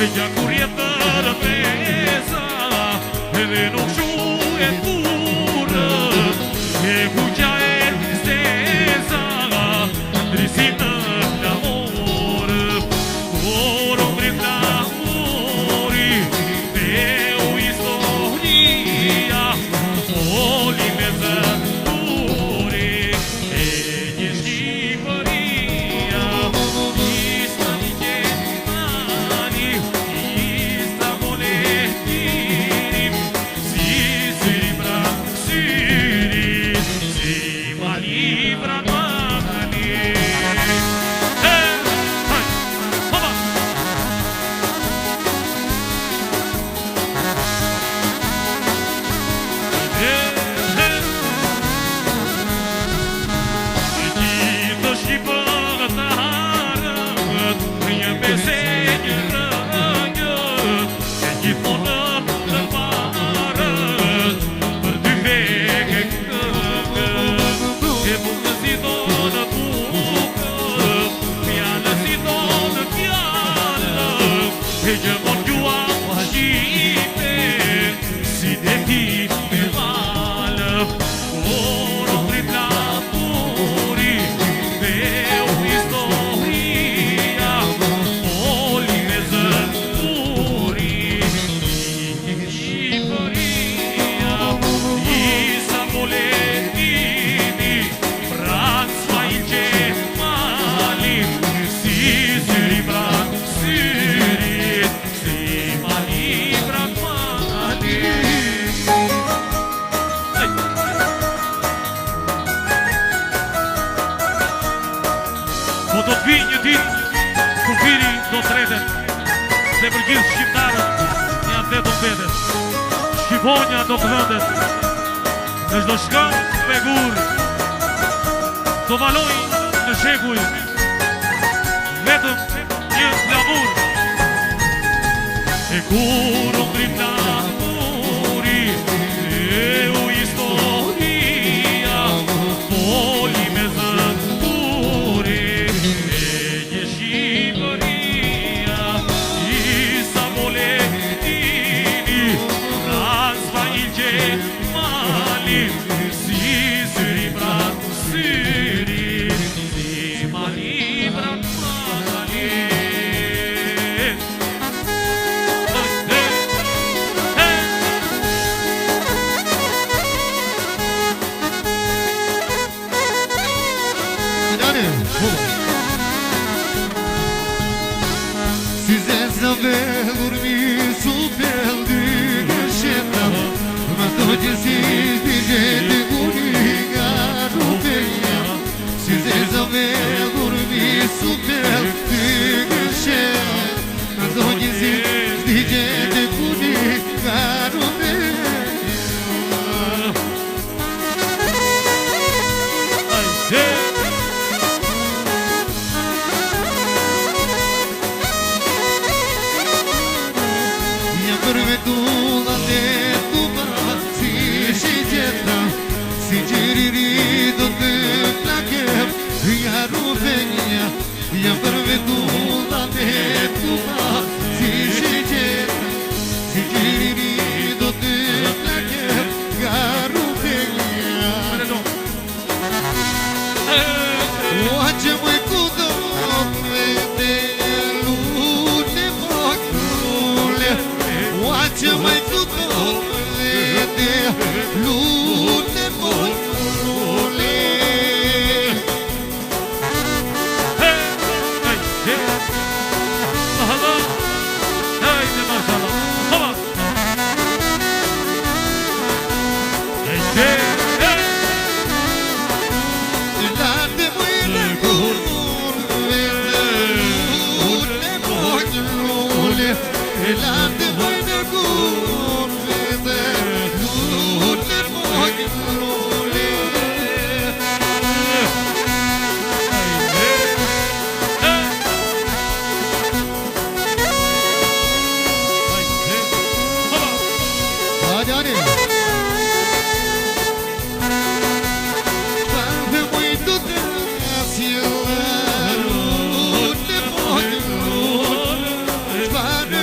E gja kur jetër pesa edhe nuk shuhe turë e kuqa e stesa drisin në flamorë Koro mrit flamori e u historia Oli me zëturi e një Shqipëria Istra një Gjermani Istra monetirim Si syri pra syri Si mali pra mali Po do të vi një ditë kur viri do të rretet dhe për gjithë shqiptarët një atleton vetet Shqiponja do të vendet në çdo shkallë me gur do valoj në shekuj vetëm një flamur e kur u ngrit flamuri e u historia Poli me zëturi Size zavellur mi supel dy sheta Ma to gjësit i gjete guni nga rupeja Size zavellur mi supel dy sheta Ma to gjësit i gjete guni nga rupeja Si gjiriri do të plakem Ja ruvenja Ja përvetulla me tuba Si shqeqeta Si gjiriri do të plakem Ja ruvenja Ua që mëj kudo me te lune mokule Ua që mëj kudo me te lune mokule Vale,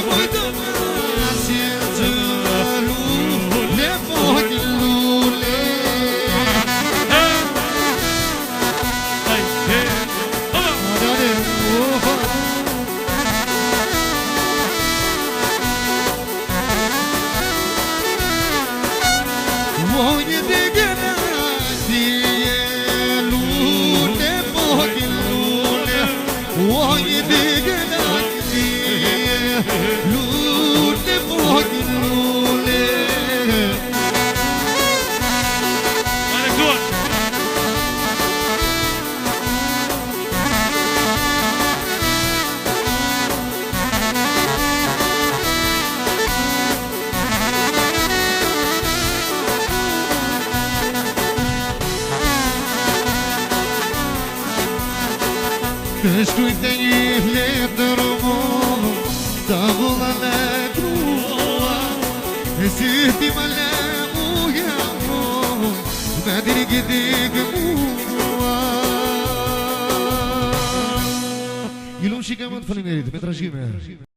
Të shkujte një letër mo Ta vola le grua E si ti më le uja mo Me dirigi digë mua Ju lumë shikë më të faleminderit me trashime